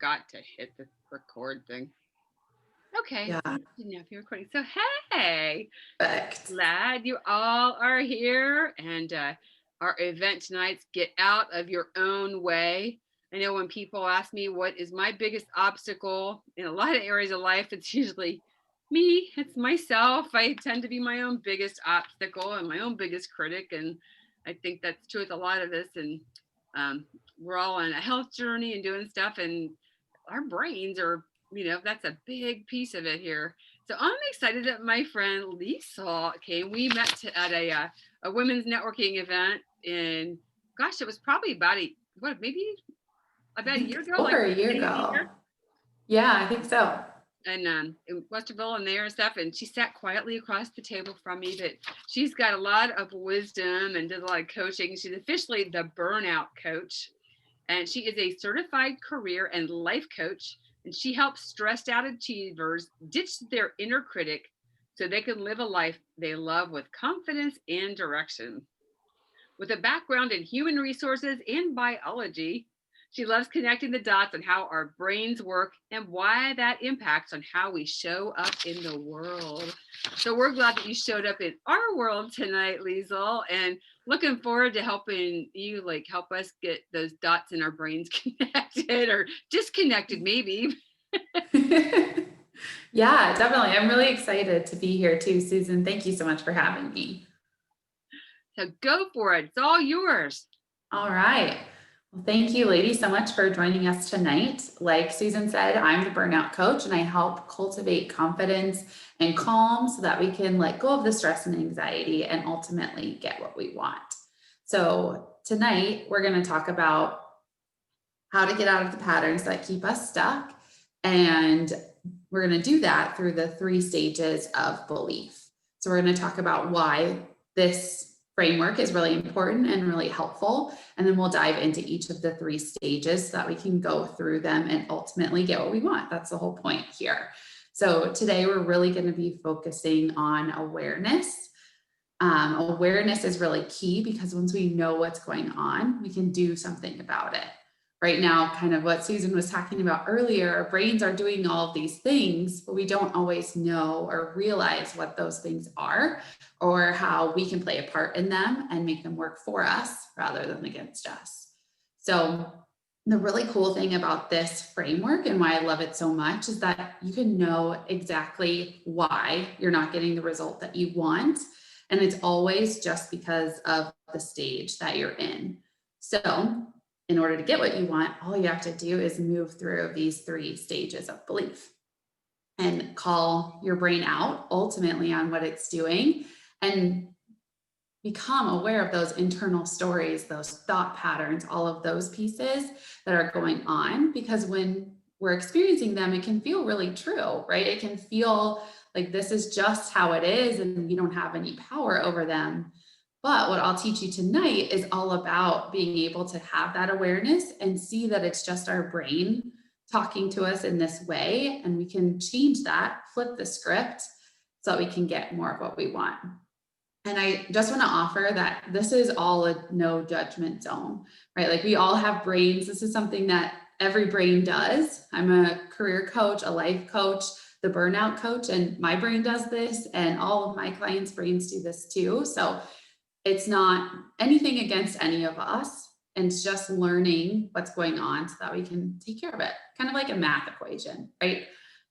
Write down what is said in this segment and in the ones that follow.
forgot to hit the record thing. Okay, Yeah, I didn't know if you're recording. So, hey, perfect. glad you all are here. And our event tonight's Get Out of Your Own Way. I know when people ask me what is my biggest obstacle in a lot of areas of life, it's usually me, it's myself. I tend to be my own biggest obstacle and my own biggest critic. And I think that's true with a lot of us. And we're all on a health journey and doing stuff. And our brains are, that's a big piece of it here. So I'm excited that my friend Liesl came. We met at a women's networking event in, gosh, it was probably maybe I about a year think ago, like over a year beginning of the ago. year, Yeah, I think so. and in Westerville and there and stuff. And she sat quietly across the table from me, but she's got a lot of wisdom and did a lot of coaching. She's officially the burnout coach, and she is a certified career and life coach. And she helps stressed out achievers ditch their inner critic so they can live a life they love with confidence and direction. With a background in human resources and biology, she loves connecting the dots on how our brains work and why that impacts on how we show up in the world. So we're glad that you showed up in our world tonight, Liesl, and looking forward to helping you help us get those dots in our brains connected or disconnected maybe. Yeah, definitely. I'm really excited to be here too, Susan. Thank you so much for having me. So go for it. It's all yours. All right. Well, thank you, ladies, so much for joining us tonight. Like Susan said, I'm the burnout coach and I help cultivate confidence and calm so that we can let go of the stress and anxiety and ultimately get what we want. So tonight, we're going to talk about how to get out of the patterns that keep us stuck. And we're going to do that through the 3 stages of belief. So we're going to talk about why this framework is really important and really helpful. And then we'll dive into each of the 3 stages so that we can go through them and ultimately get what we want. That's the whole point here. So today we're really going to be focusing on awareness. Awareness is really key because once we know what's going on, we can do something about it. Right now, kind of what Susan was talking about earlier, our brains are doing all of these things, but we don't always know or realize what those things are or how we can play a part in them and make them work for us rather than against us. So the really cool thing about this framework and why I love it so much is that you can know exactly why you're not getting the result that you want. And it's always just because of the stage that you're in. So in order to get what you want, all you have to do is move through these 3 stages of belief and call your brain out ultimately on what it's doing and become aware of those internal stories, those thought patterns, all of those pieces that are going on. Because when we're experiencing them, it can feel really true, right? It can feel like this is just how it is and we don't have any power over them. But what I'll teach you tonight is all about being able to have that awareness and see that it's just our brain talking to us in this way. And we can change that, flip the script so that we can get more of what we want. And I just want to offer that this is all a no judgment zone, right? Like we all have brains. This is something that every brain does. I'm a career coach, a life coach, the burnout coach, and my brain does this. And all of my clients' brains do this too. So it's not anything against any of us. And it's just learning what's going on so that we can take care of it. Kind of like a math equation, right?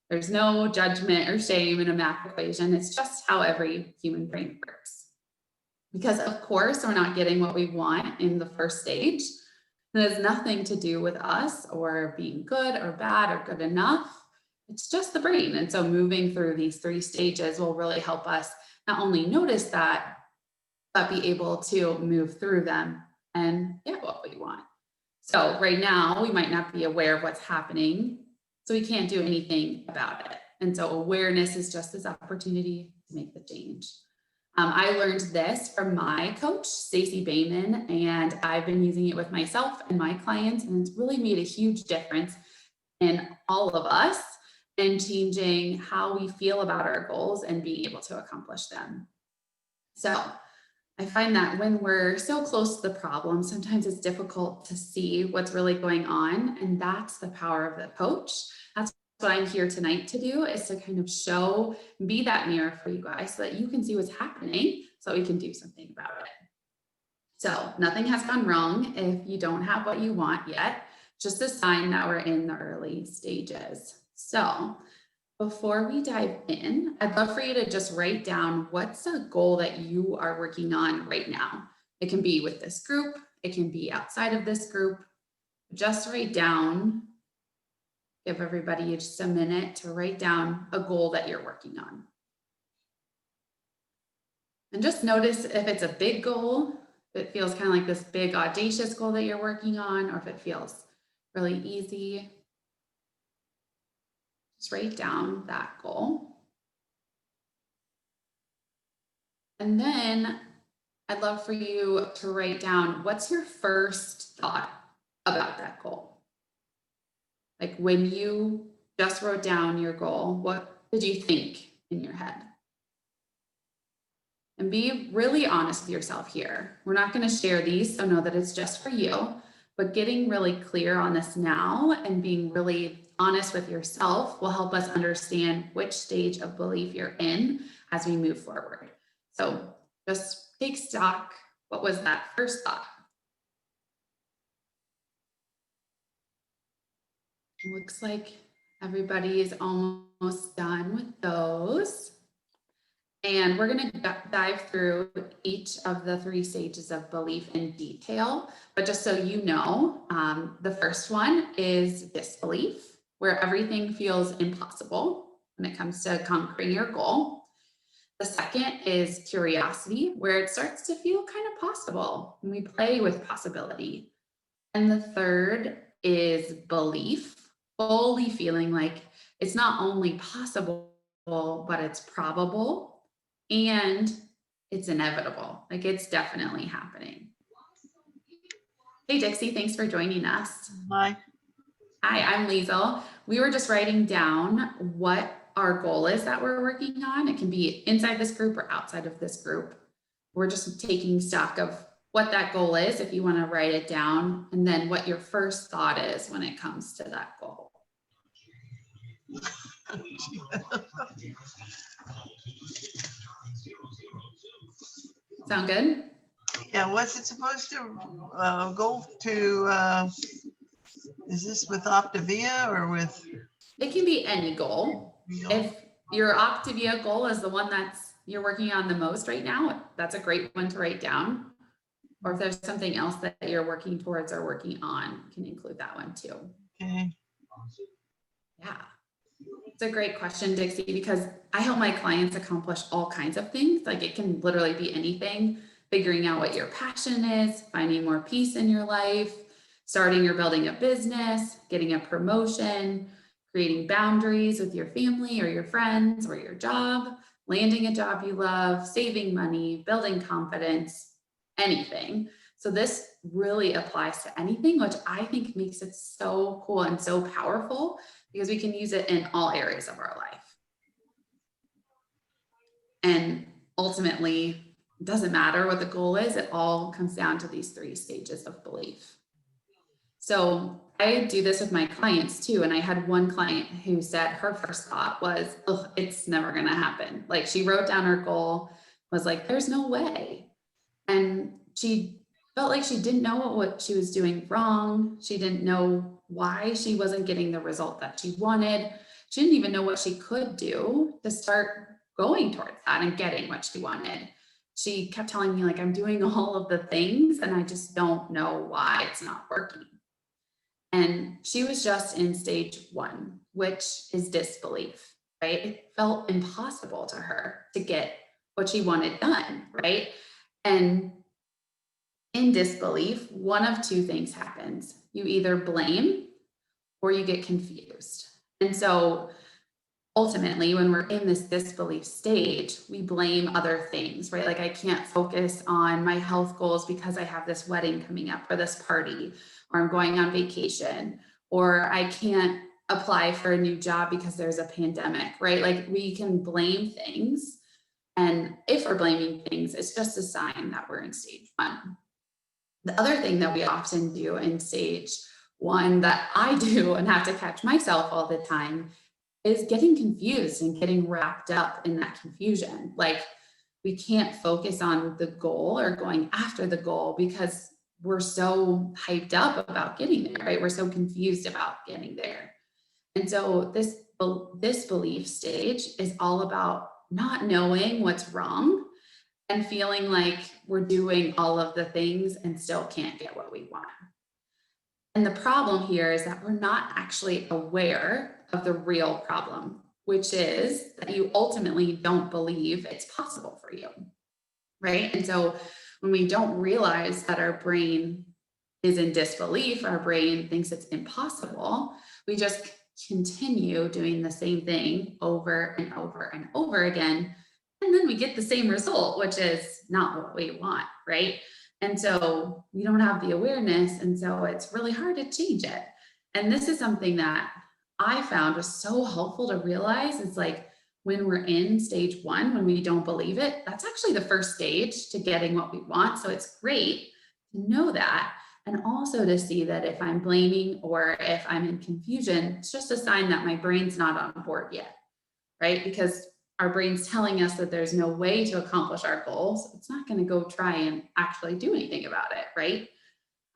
There's no judgment or shame in a math equation. It's just how every human brain works. Because of course, we're not getting what we want in the first stage. It has nothing to do with us or being good or bad or good enough. It's just the brain. And so moving through these 3 stages will really help us not only notice that, but be able to move through them and get what we want. So right now, we might not be aware of what's happening, so we can't do anything about it. And so awareness is just this opportunity to make the change. I learned this from my coach, Stacey Bayman, and I've been using it with myself and my clients, and it's really made a huge difference in all of us and changing how we feel about our goals and being able to accomplish them. So I find that when we're so close to the problem, sometimes it's difficult to see what's really going on. And that's the power of the coach. That's what I'm here tonight to do, is to kind of show, be that mirror for you guys so that you can see what's happening so we can do something about it. So nothing has gone wrong if you don't have what you want yet, just a sign that we're in the early stages. So before we dive in, I'd love for you to just write down what's a goal that you are working on right now. It can be with this group, it can be outside of this group. Just write down, give everybody just a minute to write down a goal that you're working on. And just notice if it's a big goal, if it feels kind of like this big audacious goal that you're working on, or if it feels really easy. Just write down that goal. And then I'd love for you to write down, what's your first thought about that goal? Like when you just wrote down your goal, what did you think in your head? And be really honest with yourself here. We're not going to share these, so know that it's just for you, but getting really clear on this now and being really honest with yourself will help us understand which stage of belief you're in as we move forward. So just take stock. What was that first thought? It looks like everybody is almost done with those. And we're going to dive through each of the 3 stages of belief in detail. But just so you know, the first one is disbelief, where everything feels impossible when it comes to conquering your goal. The second is curiosity, where it starts to feel kind of possible when we play with possibility. And the third is belief, fully feeling like it's not only possible, but it's probable. And it's inevitable, like it's definitely happening. Hey, Dixie, thanks for joining us. Hi. Hi, I'm Liesl. We were just writing down what our goal is that we're working on. It can be inside this group or outside of this group. We're just taking stock of what that goal is, if you want to write it down, and then what your first thought is when it comes to that goal. Sound good? Yeah, what's it supposed to go to? Is this with OPTAVIA or with? It can be any goal. If your OPTAVIA goal is the one that's you're working on the most right now, that's a great one to write down. Or if there's something else that you're working towards or working on, you can include that one too. Okay. Yeah. It's a great question, Dixie, because I help my clients accomplish all kinds of things. Like it can literally be anything, figuring out what your passion is, finding more peace in your life, starting or building a business, getting a promotion, creating boundaries with your family or your friends or your job, landing a job you love, saving money, building confidence, anything. So this really applies to anything, which I think makes it so cool and so powerful because we can use it in all areas of our life. And ultimately, it doesn't matter what the goal is, it all comes down to these 3 stages of belief. So I do this with my clients too. And I had one client who said her first thought was, oh, it's never going to happen. Like she wrote down her goal, was like, there's no way. And she felt like she didn't know what she was doing wrong. She didn't know why she wasn't getting the result that she wanted. She didn't even know what she could do to start going towards that and getting what she wanted. She kept telling me like, I'm doing all of the things and I just don't know why it's not working. And she was just in stage 1, which is disbelief, right? It felt impossible to her to get what she wanted done, right? And in disbelief, one of 2 things happens. You either blame or you get confused. And so ultimately, when we're in this disbelief stage, we blame other things, right? Like I can't focus on my health goals because I have this wedding coming up or this party, or I'm going on vacation, or I can't apply for a new job because there's a pandemic, right? Like we can blame things And if we're blaming things, it's just a sign that we're in stage 1. The other thing that we often do in stage 1 that I do and have to catch myself all the time is getting confused and getting wrapped up in that confusion. Like, we can't focus on the goal or going after the goal because we're so hyped up about getting there, right? We're so confused about getting there. And so this belief stage is all about not knowing what's wrong and feeling like we're doing all of the things and still can't get what we want. And the problem here is that we're not actually aware of the real problem, which is that you ultimately don't believe it's possible for you, right? And so when we don't realize that our brain is in disbelief, our brain thinks it's impossible, we just continue doing the same thing over and over and over again. And then we get the same result, which is not what we want, right? And so we don't have the awareness. And so it's really hard to change it. And this is something that I found was so helpful to realize. It's like, when we're in stage 1, when we don't believe it, that's actually the first stage to getting what we want. So it's great to know that. And also to see that if I'm blaming or if I'm in confusion, it's just a sign that my brain's not on board yet, right? Because our brain's telling us that there's no way to accomplish our goals. It's not going to go try and actually do anything about it, right?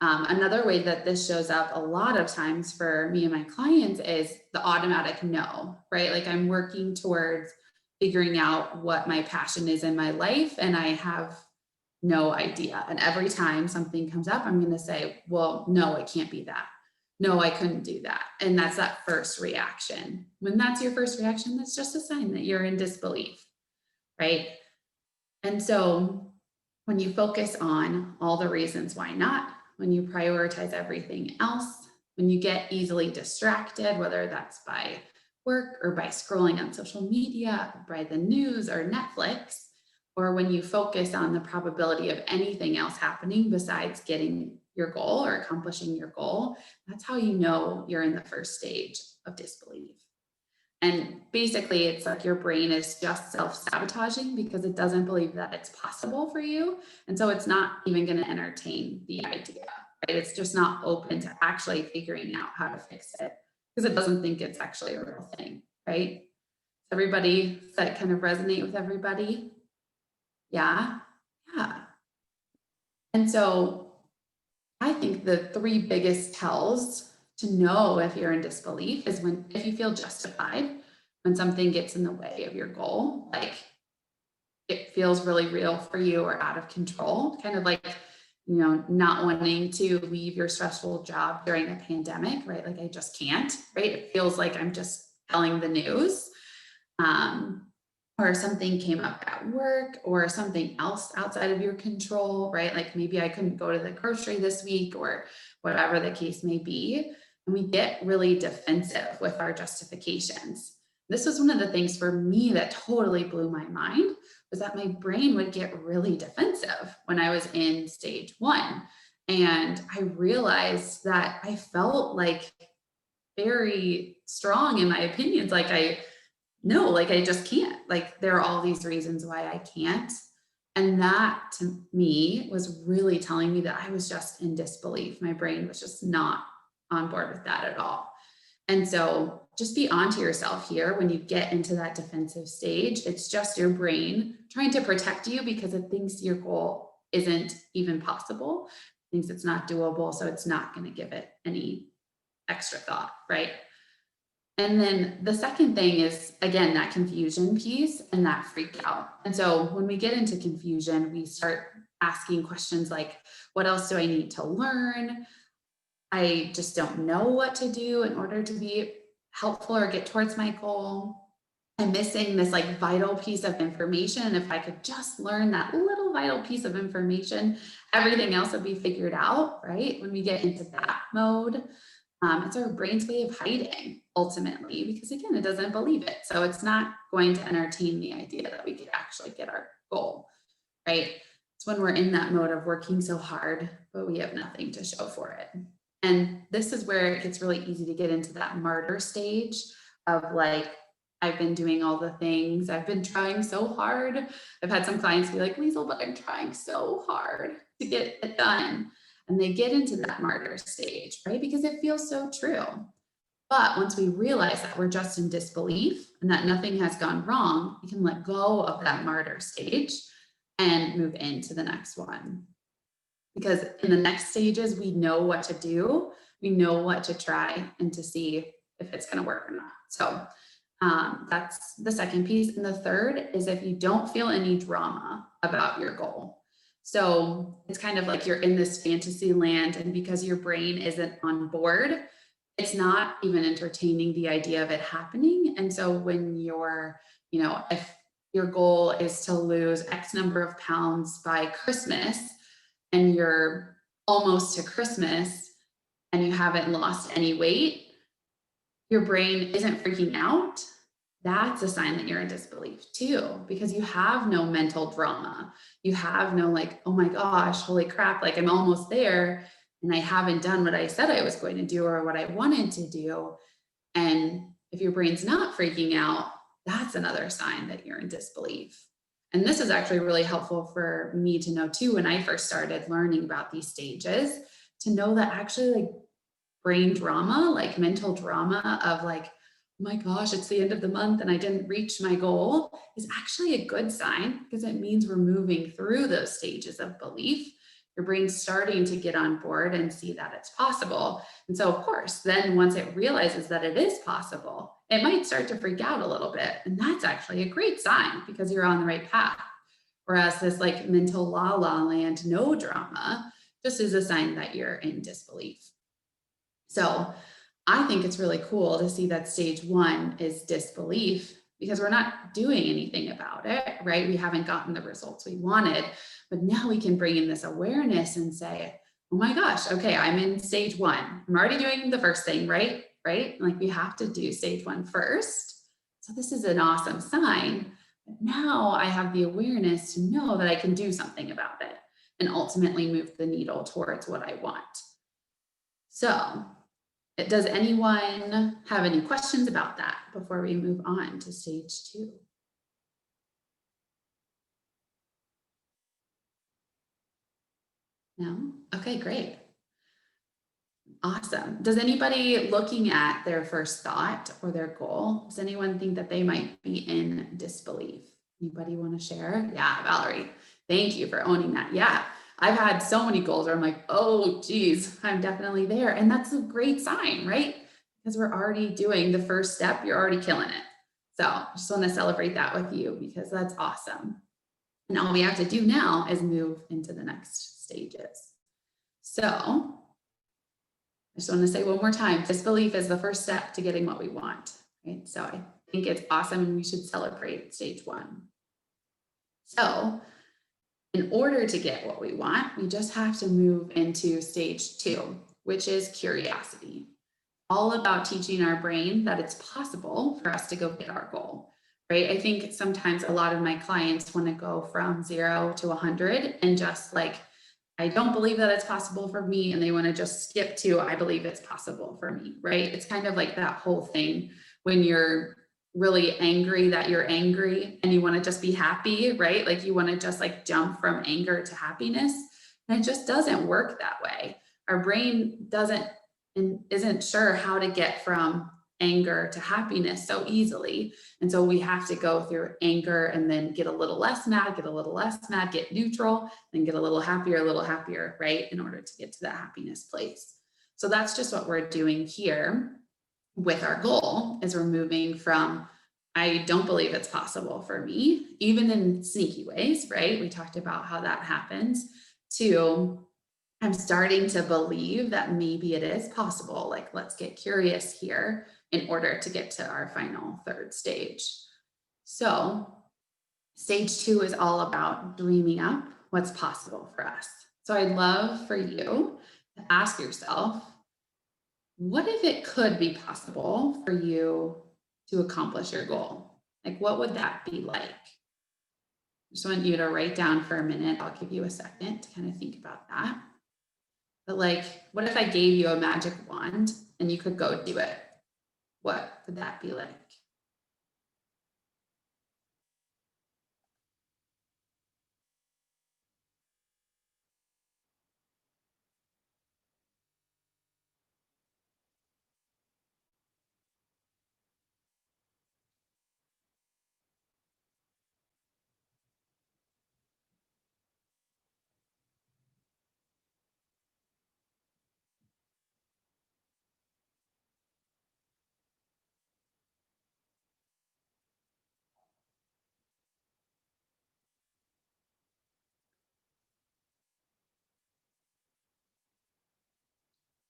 Another way that this shows up a lot of times for me and my clients is the automatic no, right? Like, I'm working towards figuring out what my passion is in my life and I have no idea. And every time something comes up, I'm going to say, well, no, it can't be that. No, I couldn't do that. And that's that first reaction. When that's your first reaction, that's just a sign that you're in disbelief, right? And so when you focus on all the reasons why not, when you prioritize everything else, when you get easily distracted, whether that's by work or by scrolling on social media, by the news or Netflix, or when you focus on the probability of anything else happening besides getting your goal or accomplishing your goal, that's how you know you're in the first stage of disbelief. And basically, it's like your brain is just self-sabotaging because it doesn't believe that it's possible for you. And so it's not even going to entertain the idea, right? It's just not open to actually figuring out how to fix it because it doesn't think it's actually a real thing, right? Everybody, does that kind of resonate with everybody? Yeah. And so I think the 3 biggest tells to know if you're in disbelief is if you feel justified when something gets in the way of your goal, like it feels really real for you or out of control, kind of like, not wanting to leave your stressful job during a pandemic, right? Like, I just can't, right? It feels like I'm just telling the news. Or something came up at work or something else outside of your control, right? Like, maybe I couldn't go to the grocery this week or whatever the case may be. And we get really defensive with our justifications. This was one of the things for me that totally blew my mind, was that my brain would get really defensive when I was in stage 1. And I realized that I felt like very strong in my opinions. Like, I just can't. Like, there are all these reasons why I can't. And that to me was really telling me that I was just in disbelief. My brain was just not on board with that at all. And so just be onto yourself here when you get into that defensive stage. It's just your brain trying to protect you because it thinks your goal isn't even possible, it thinks it's not doable. So it's not going to give it any extra thought, right? And then the second thing is, again, that confusion piece and that freak out. And so when we get into confusion, we start asking questions like, what else do I need to learn? I just don't know what to do in order to be helpful or get towards my goal. I'm missing this like vital piece of information. And if I could just learn that little vital piece of information, everything else would be figured out, right? When we get into that mode, it's our brain's way of hiding ultimately, because again, it doesn't believe it. So it's not going to entertain the idea that we could actually get our goal, right? It's when we're in that mode of working so hard, but we have nothing to show for it. And this is where it gets really easy to get into that martyr stage of like, I've been doing all the things. I've been trying so hard. I've had some clients be like, Liesl, but I'm trying so hard to get it done. And they get into that martyr stage, right? Because it feels so true. But once we realize that we're just in disbelief and that nothing has gone wrong, we can let go of that martyr stage and move into the next one. Because in the next stages, we know what to do, we know what to try, and to see if it's going to work or not. So that's the second piece. And the third is if you don't feel any drama about your goal. So it's kind of like you're in this fantasy land, and because your brain isn't on board, it's not even entertaining the idea of it happening. And so when you're, if your goal is to lose X number of pounds by Christmas, and you're almost to Christmas and you haven't lost any weight, your brain isn't freaking out. That's a sign that you're in disbelief too, because you have no mental drama. You have no like, oh my gosh, holy crap, like I'm almost there and I haven't done what I said I was going to do or what I wanted to do. And if your brain's not freaking out, that's another sign that you're in disbelief. And this is actually really helpful for me to know too, when I first started learning about these stages, to know that actually like brain drama, like mental drama of like, oh my gosh, it's the end of the month and I didn't reach my goal, is actually a good sign, because it means we're moving through those stages of belief. Your brain's starting to get on board and see that it's possible. And so of course, then once it realizes that it is possible, it might start to freak out a little bit. And that's actually a great sign, because you're on the right path. Whereas this like mental la la land, no drama, just is a sign that you're in disbelief. So I think it's really cool to see that stage one is disbelief, because we're not doing anything about it, right? We haven't gotten the results we wanted, but now we can bring in this awareness and say, oh my gosh, okay, I'm in stage one. I'm already doing the first thing, right? Like we have to do stage one first. So this is an awesome sign. But now I have the awareness to know that I can do something about it and ultimately move the needle towards what I want. So does anyone have any questions about that before we move on to stage two? No? Okay, great. Awesome. Does anybody looking at their first thought or their goal, does anyone think that they might be in disbelief? Anybody want to share? Yeah, Valerie, thank you for owning that. Yeah, I've had so many goals where I'm like, oh, geez, I'm definitely there. And that's a great sign, right? Because we're already doing the first step, you're already killing it. So I just want to celebrate that with you, because that's awesome. And all we have to do now is move into the next stages. So I just want to say one more time, disbelief is the first step to getting what we want, right? So I think it's awesome and we should celebrate stage one. So in order to get what we want, we just have to move into stage two, which is curiosity. All about teaching our brain that it's possible for us to go get our goal, right? I think sometimes a lot of my clients want to go from 0 to 100 and just like, I don't believe that it's possible for me. And they want to just skip to, I believe it's possible for me, right? It's kind of like that whole thing when you're really angry that you're angry and you want to just be happy, right? Like you want to just like jump from anger to happiness. And it just doesn't work that way. Our brain isn't sure how to get from anger to happiness so easily. And so we have to go through anger and then get a little less mad, get neutral, then get a little happier, right? In order to get to that happiness place. So that's just what we're doing here with our goal, is we're moving from, I don't believe it's possible for me, even in sneaky ways, right? We talked about how that happens, to I'm starting to believe that maybe it is possible. Like, let's get curious here in order to get to our final third stage. So stage two is all about dreaming up what's possible for us. So I'd love for you to ask yourself, what if it could be possible for you to accomplish your goal? Like, what would that be like? I just want you to write down for a minute. I'll give you a second to kind of think about that. But like, what if I gave you a magic wand and you could go do it? What would that be like?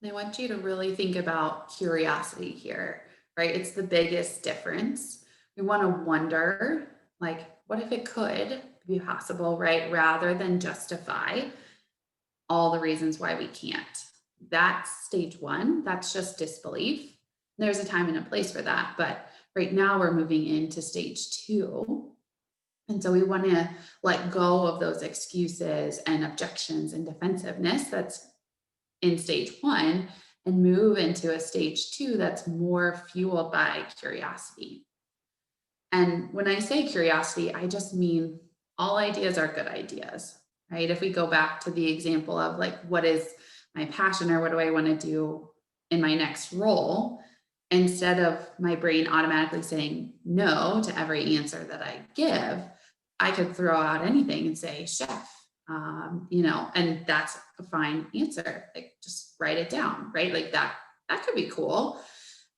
I want you to really think about curiosity here, right? It's the biggest difference. We want to wonder, like, what if it could be possible, right? Rather than justify all the reasons why we can't. That's stage one. That's just disbelief. There's a time and a place for that. But right now we're moving into stage two. And so we want to let go of those excuses and objections and defensiveness that's in stage one and move into a stage two that's more fueled by curiosity. And when I say curiosity, I just mean all ideas are good ideas, right? If we go back to the example of like, what is my passion or what do I want to do in my next role? Instead of my brain automatically saying no to every answer that I give, I could throw out anything and say chef, and that's a fine answer. Like just write it down, right? Like that could be cool.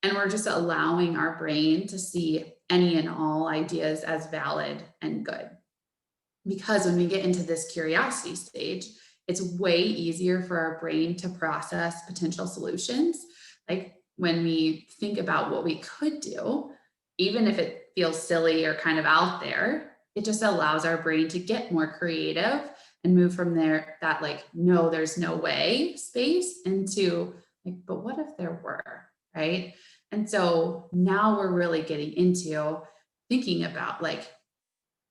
And we're just allowing our brain to see any and all ideas as valid and good. Because when we get into this curiosity stage, it's way easier for our brain to process potential solutions. Like when we think about what we could do, even if it feels silly or kind of out there, it just allows our brain to get more creative and move from there, that like, no, there's no way space, into like, but what if there were, right? And so now we're really getting into thinking about like,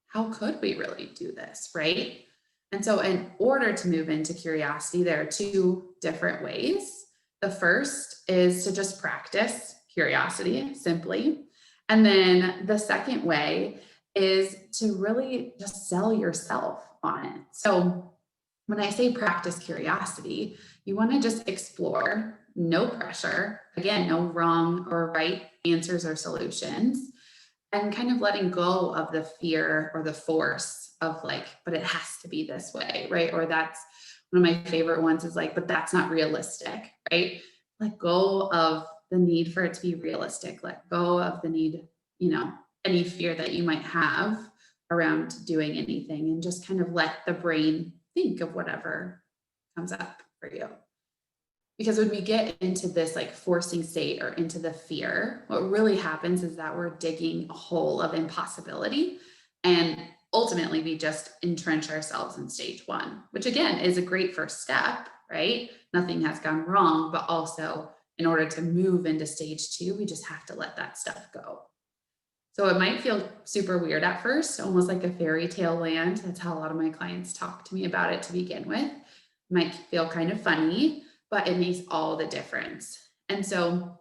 how could we really do this, right? And so in order to move into curiosity, there are two different ways. The first is to just practice curiosity simply. And then the second way is to really just sell yourself on it. So when I say practice curiosity, you want to just explore, no pressure, again, no wrong or right answers or solutions, and kind of letting go of the fear or the force of like, but it has to be this way, right? Or that's one of my favorite ones is like, but that's not realistic, right? Let go of the need for it to be realistic. Let go of the need, any fear that you might have around doing anything, and just kind of let the brain think of whatever comes up for you. Because when we get into this like forcing state or into the fear, what really happens is that we're digging a hole of impossibility, and ultimately we just entrench ourselves in stage one, which again is a great first step, right? Nothing has gone wrong, but also in order to move into stage two, we just have to let that stuff go. So it might feel super weird at first, almost like a fairy tale land. That's how a lot of my clients talk to me about it to begin with. It might feel kind of funny, but it makes all the difference. And so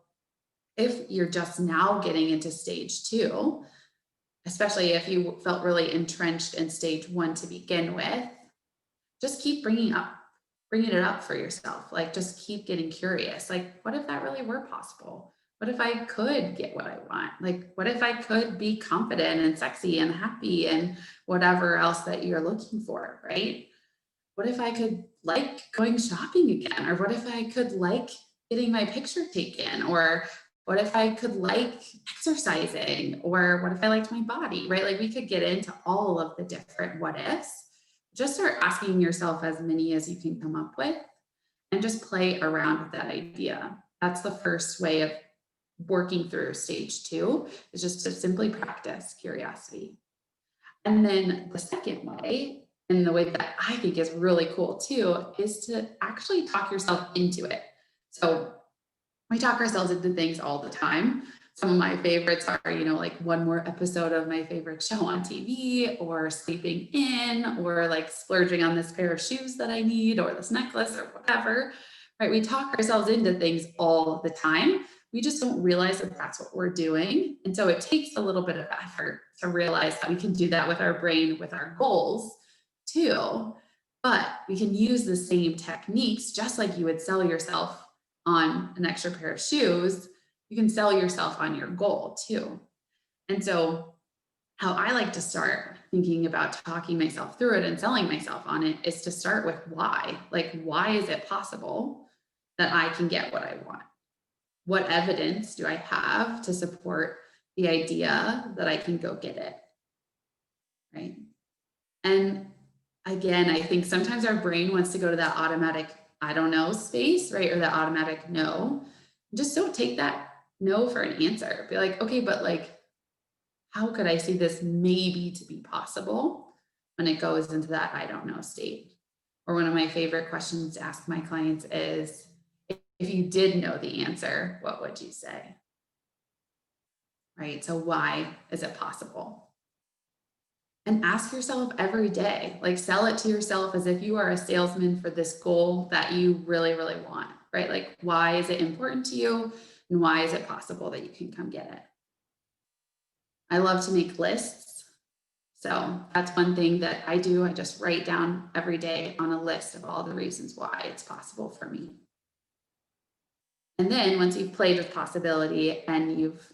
if you're just now getting into stage two, especially if you felt really entrenched in stage one to begin with, just keep bringing it up for yourself. Like just keep getting curious. Like, what if that really were possible? What if I could get what I want? Like, what if I could be confident and sexy and happy and whatever else that you're looking for, right? What if I could like going shopping again? Or what if I could like getting my picture taken? Or what if I could like exercising? Or what if I liked my body, right? Like we could get into all of the different what ifs. Just start asking yourself as many as you can come up with and just play around with that idea. That's the first way of working through stage two, is just to simply practice curiosity. And then the second way, and the way that I think is really cool too, is to actually talk yourself into it. So we talk ourselves into things all the time. Some of my favorites are, like one more episode of my favorite show on TV, or sleeping in, or like splurging on this pair of shoes that I need, or this necklace, or whatever, right? We talk ourselves into things all the time. We just don't realize that that's what we're doing. And so it takes a little bit of effort to realize that we can do that with our brain, with our goals too. But we can use the same techniques, just like you would sell yourself on an extra pair of shoes, you can sell yourself on your goal too. And so how I like to start thinking about talking myself through it and selling myself on it is to start with why. Like, why is it possible that I can get what I want? What evidence do I have to support the idea that I can go get it? Right? And again, I think sometimes our brain wants to go to that automatic I don't know space, right? Or the automatic no. Just don't take that no for an answer. Be like, okay, but like, how could I see this maybe to be possible when it goes into that I don't know state? Or one of my favorite questions to ask my clients is, if you did know the answer, what would you say? Right? So why is it possible? And ask yourself every day, like sell it to yourself as if you are a salesman for this goal that you really, really want, right? Like, why is it important to you? And why is it possible that you can come get it? I love to make lists. So that's one thing that I do. I just write down every day on a list of all the reasons why it's possible for me. And then once you've played with possibility and you've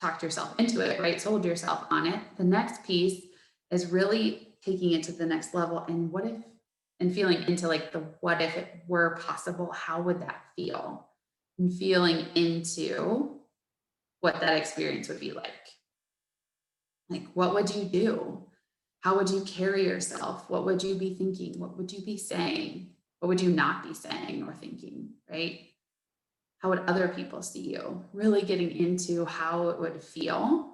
talked yourself into it, right, sold yourself on it, the next piece is really taking it to the next level. And what if, and feeling into like the what if it were possible, how would that feel? And feeling into what that experience would be like. Like, what would you do? How would you carry yourself? What would you be thinking? What would you be saying? What would you not be saying or thinking, right? How would other people see you? Really getting into how it would feel.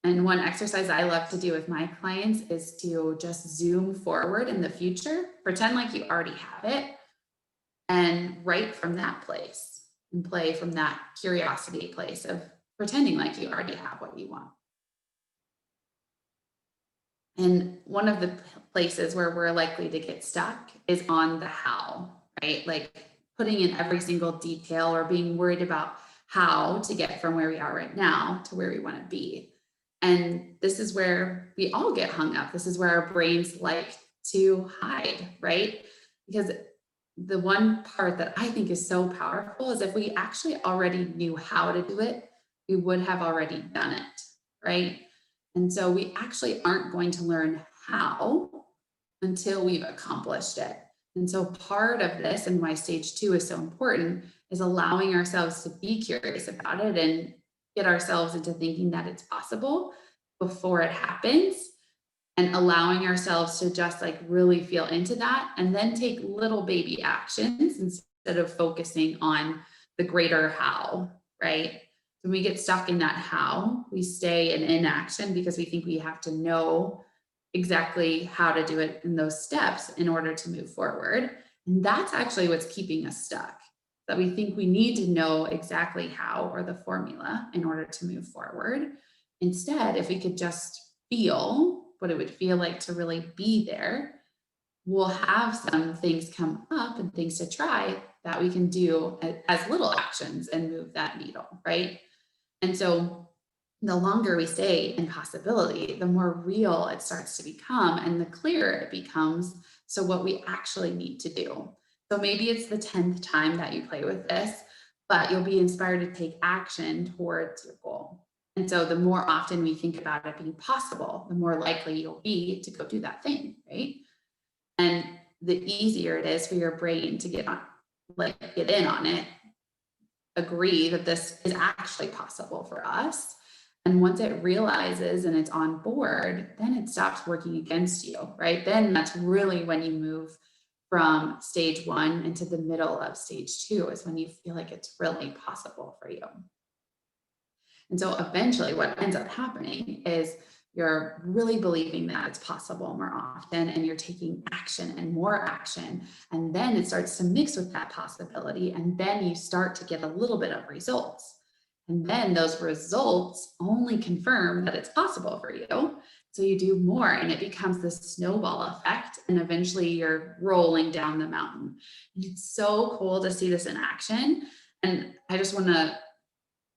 And one exercise I love to do with my clients is to just zoom forward in the future, pretend like you already have it, and write from that place and play from that curiosity place of pretending like you already have what you want. And one of the places where we're likely to get stuck is on the how, right? Like putting in every single detail or being worried about how to get from where we are right now to where we want to be. And this is where we all get hung up. This is where our brains like to hide, right? Because the one part that I think is so powerful is if we actually already knew how to do it, we would have already done it, right? And so we actually aren't going to learn how until we've accomplished it. And so part of this and why stage 2 is so important is allowing ourselves to be curious about it and get ourselves into thinking that it's possible before it happens, and allowing ourselves to just like really feel into that and then take little baby actions instead of focusing on the greater how, right? When we get stuck in that how, we stay in inaction because we think we have to know exactly how to do it in those steps in order to move forward. And that's actually what's keeping us stuck, that we think we need to know exactly how or the formula in order to move forward. Instead, if we could just feel what it would feel like to really be there, we'll have some things come up and things to try that we can do as little actions and move that needle, right? And so the longer we stay in possibility, the more real it starts to become and the clearer it becomes. So what we actually need to do. So maybe it's the 10th time that you play with this, but you'll be inspired to take action towards your goal. And so the more often we think about it being possible, the more likely you'll be to go do that thing, right? And the easier it is for your brain to get in on it, agree that this is actually possible for us. And once it realizes and it's on board, then it stops working against you, right? Then that's really when you move from stage 1 into the middle of stage 2 is when you feel like it's really possible for you. And so eventually what ends up happening is you're really believing that it's possible more often and you're taking action and more action. And then it starts to mix with that possibility. And then you start to get a little bit of results. And then those results only confirm that it's possible for you. So you do more and it becomes this snowball effect. And eventually you're rolling down the mountain. And it's so cool to see this in action. And I just want to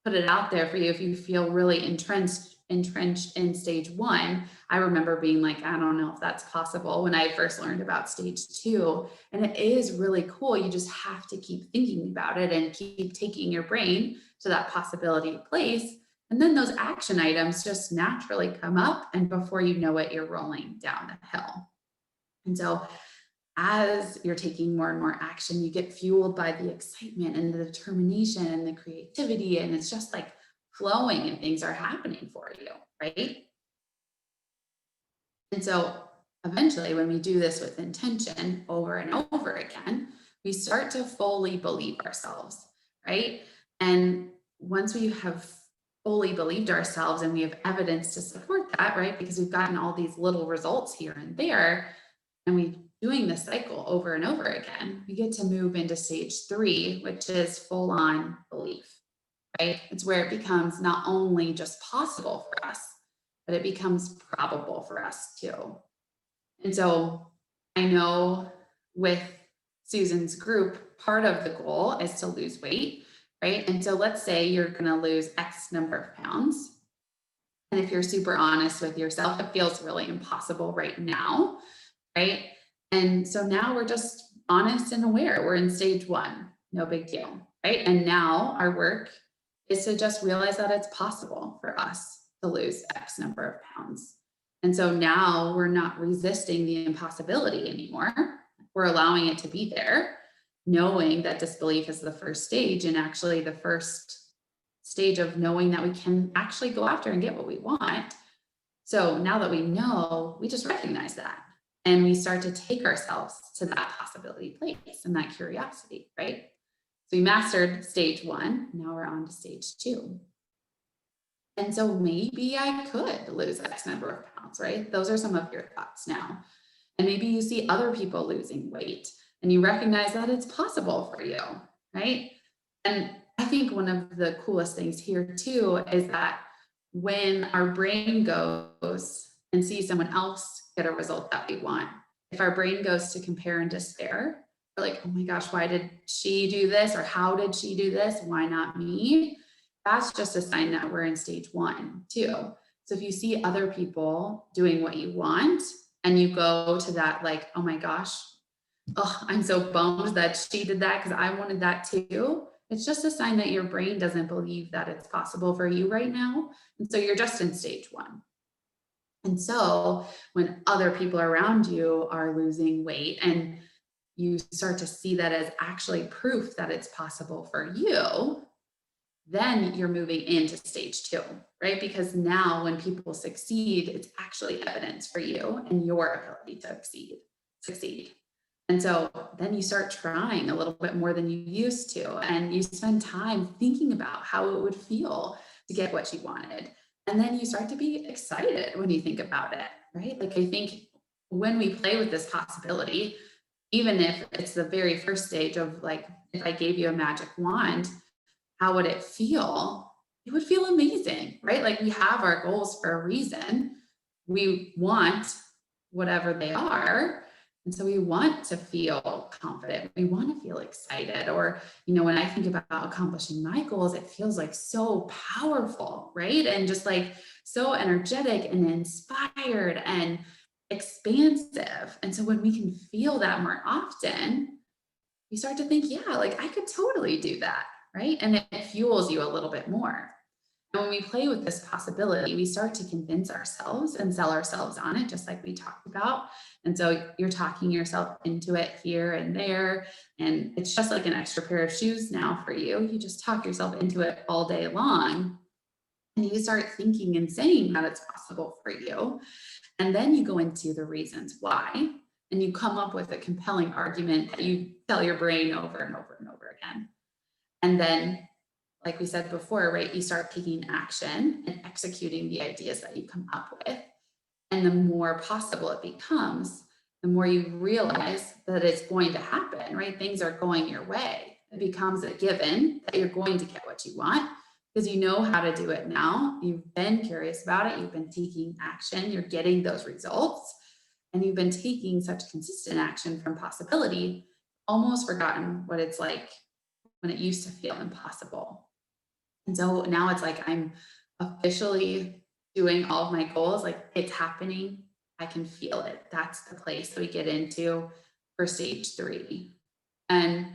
put it out there for you. If you feel really entrenched in stage 1, I remember being like, I don't know if that's possible when I first learned about stage 2. And it is really cool. You just have to keep thinking about it and keep taking your brain to that possibility place. And then those action items just naturally come up. And before you know it, you're rolling down the hill. And so as you're taking more and more action, you get fueled by the excitement and the determination and the creativity. And it's just like flowing and things are happening for you, right? And so eventually when we do this with intention over and over again, we start to fully believe ourselves, right? And once we have fully believed ourselves and we have evidence to support that, right? Because we've gotten all these little results here and there, and we're doing this cycle over and over again, we get to move into stage 3, which is full on belief, right? It's where it becomes not only just possible for us, but it becomes probable for us too. And so I know with Susan's group, part of the goal is to lose weight, right? And so let's say you're going to lose X number of pounds. And if you're super honest with yourself, it feels really impossible right now, right? And so now we're just honest and aware. We're in stage 1, no big deal, right? And now our work is to just realize that it's possible for us to lose X number of pounds. And so now we're not resisting the impossibility anymore. We're allowing it to be there, knowing that disbelief is the first stage, and actually the first stage of knowing that we can actually go after and get what we want. So now that we know, we just recognize that. And we start to take ourselves to that possibility place and that curiosity, right? So we mastered stage 1. Now we're on to stage 2. And so maybe I could lose X number of pounds, right? Those are some of your thoughts now. And maybe you see other people losing weight and you recognize that it's possible for you, right? And I think one of the coolest things here too is that when our brain goes and sees someone else get a result that we want, if our brain goes to compare and despair, we're like, oh my gosh, why did she do this? Or how did she do this? Why not me? That's just a sign that we're in stage 1 too. So if you see other people doing what you want and you go to that, like, oh my gosh, oh, I'm so bummed that she did that because I wanted that too. It's just a sign that your brain doesn't believe that it's possible for you right now. And so you're just in stage 1. And so when other people around you are losing weight and you start to see that as actually proof that it's possible for you, then you're moving into stage 2, right? Because now when people succeed, it's actually evidence for you and your ability to succeed. And so then you start trying a little bit more than you used to, and you spend time thinking about how it would feel to get what you wanted. And then you start to be excited when you think about it, right? Like I think when we play with this possibility, even if it's the very first stage of like, if I gave you a magic wand, how would it feel? It would feel amazing, right? Like we have our goals for a reason. We want whatever they are. And so we want to feel confident. We want to feel excited. Or, you know, when I think about accomplishing my goals, it feels like so powerful, right? And just like so energetic and inspired and expansive. And so when we can feel that more often, you start to think, yeah, like I could totally do that, right? And it fuels you a little bit more. And when we play with this possibility, we start to convince ourselves and sell ourselves on it, just like we talked about. And so you're talking yourself into it here and there. And it's just like an extra pair of shoes now for you. You just talk yourself into it all day long. And you start thinking and saying that it's possible for you. And then you go into the reasons why. And you come up with a compelling argument that you tell your brain over and over and over again. And then, like we said before, right, you start taking action and executing the ideas that you come up with. And the more possible it becomes, the more you realize that it's going to happen, right? Things are going your way. It becomes a given that you're going to get what you want because you know how to do it now. You've been curious about it. You've been taking action. You're getting those results. And you've been taking such consistent action from possibility, almost forgotten what it's like when it used to feel impossible. And so now it's like I'm officially doing all of my goals, like it's happening. I can feel it. That's the place that we get into for stage 3. And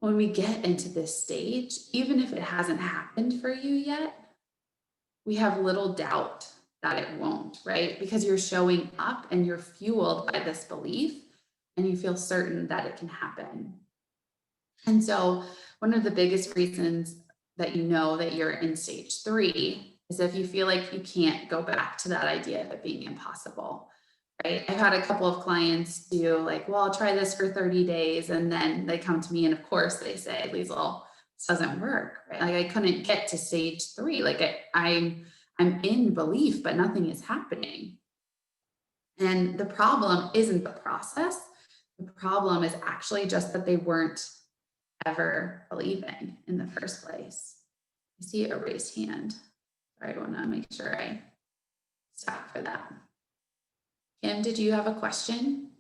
when we get into this stage, even if it hasn't happened for you yet, we have little doubt that it won't, right? Because you're showing up and you're fueled by this belief and you feel certain that it can happen. And so one of the biggest reasons that you know that you're in stage 3 is if you feel like you can't go back to that idea of it being impossible, right? I've had a couple of clients do like, well, I'll try this for 30 days. And then they come to me and of course they say, Liesl, this doesn't work, right? Like I couldn't get to stage 3. Like I'm in belief, but nothing is happening. And the problem isn't the process. The problem is actually just that they weren't ever believing in the first place. I see a raised hand. I want to make sure I stop for that. Kim, did you have a question?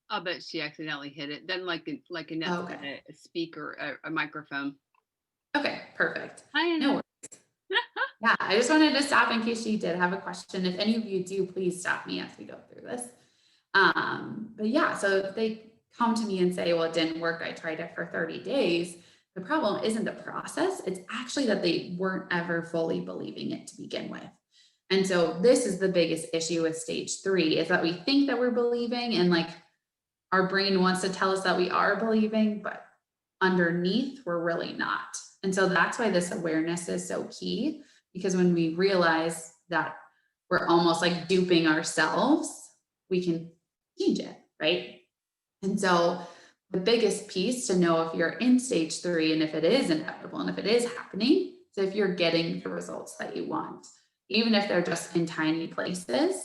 I'll bet she accidentally hit it. Then like Okay. a speaker, a microphone. Okay, perfect. I No know. worries. Yeah, I just wanted to stop in case you did have a question. If any of you do, please stop me as we go through this. But yeah, so if they come to me and say, well, it didn't work, I tried it for 30 days. The problem isn't the process. It's actually that they weren't ever fully believing it to begin with. And so this is the biggest issue with stage 3 is that we think that we're believing and like our brain wants to tell us that we are believing, but underneath we're really not. And so that's why this awareness is so key, because when we realize that we're almost like duping ourselves, we can change it, right? And so the biggest piece to know if you're in stage 3 and if it is inevitable and if it is happening, is if you're getting the results that you want, even if they're just in tiny places.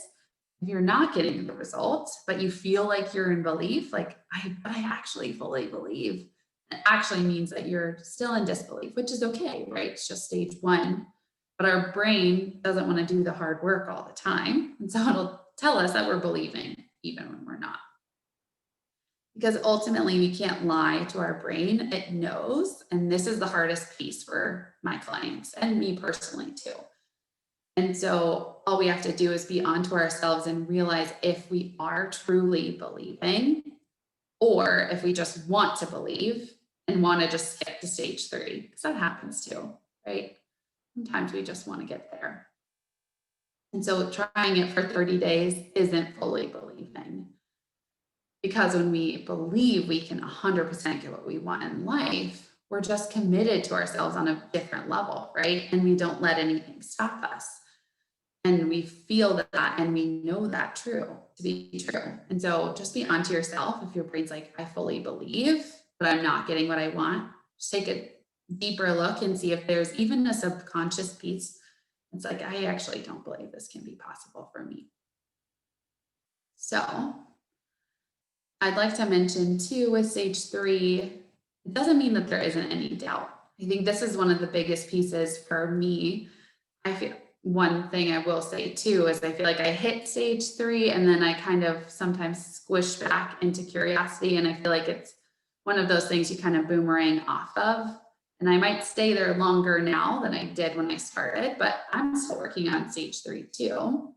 If you're not getting the results, but you feel like you're in belief, like I actually fully believe, it actually means that you're still in disbelief, which is okay, right? It's just stage 1. But our brain doesn't want to do the hard work all the time. And so it'll tell us that we're believing even when we're not. Because ultimately we can't lie to our brain. It knows. And this is the hardest piece for my clients and me personally too. And so all we have to do is be onto ourselves and realize if we are truly believing or if we just want to believe and want to just skip to stage 3, because that happens too, right? Sometimes we just want to get there. And so trying it for 30 days isn't fully believing. Because when we believe we can 100% get what we want in life, we're just committed to ourselves on a different level, right? And we don't let anything stop us. And we feel that and we know that to be true. And so just be onto yourself. If your brain's like, I fully believe, but I'm not getting what I want, just take a deeper look and see if there's even a subconscious piece. It's like, I actually don't believe this can be possible for me. So I'd like to mention too, with stage 3, it doesn't mean that there isn't any doubt. I think this is one of the biggest pieces for me. I feel one thing I will say too is I feel like I hit stage 3 and then I kind of sometimes squish back into curiosity. And I feel like it's one of those things you kind of boomerang off of. And I might stay there longer now than I did when I started, but I'm still working on stage 3 too.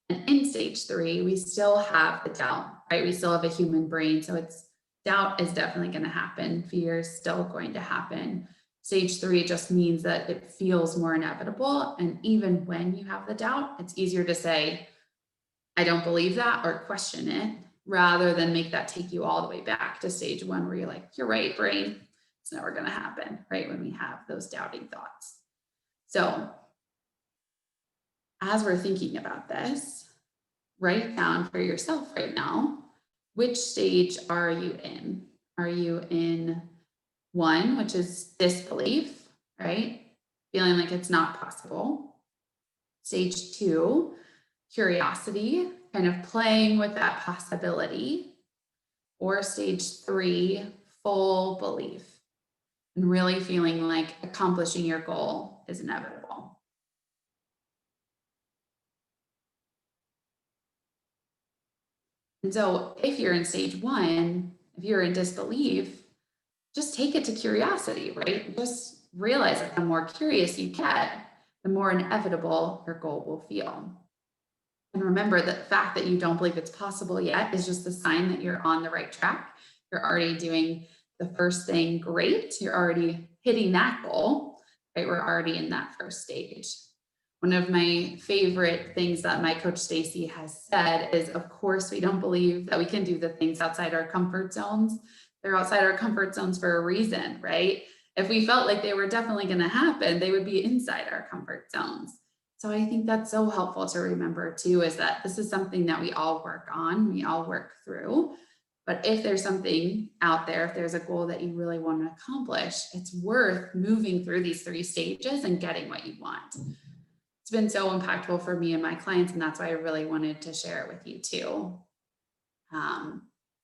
And in stage 3, we still have the doubt, right? We still have a human brain. So doubt is definitely going to happen. Fear is still going to happen. Stage 3 just means that it feels more inevitable. And even when you have the doubt, it's easier to say, I don't believe that, or question it, rather than make that take you all the way back to stage 1 where you're like, you're right, brain, it's never going to happen, right? When we have those doubting thoughts. So as we're thinking about this, write down for yourself right now, which stage are you in? Are you in 1, which is disbelief, right? Feeling like it's not possible. Stage 2, curiosity, kind of playing with that possibility. Or stage 3, full belief, and really feeling like accomplishing your goal is inevitable. And so if you're in stage 1, if you're in disbelief, just take it to curiosity, right? Just realize that the more curious you get, the more inevitable your goal will feel. And remember that the fact that you don't believe it's possible yet is just a sign that you're on the right track. You're already doing the first thing great. You're already hitting that goal, right? We're already in that first stage. One of my favorite things that my coach Stacy has said is, of course, we don't believe that we can do the things outside our comfort zones. They're outside our comfort zones for a reason, right? if we felt like they were definitely going to happen, they would be inside our comfort zones. So I think that's so helpful to remember too, is that this is something that we all work on, we all work through. But if there's something out there, if there's a goal that you really want to accomplish, it's worth moving through these 3 stages and getting what you want. It's been so impactful for me and my clients, and that's why I really wanted to share it with you too.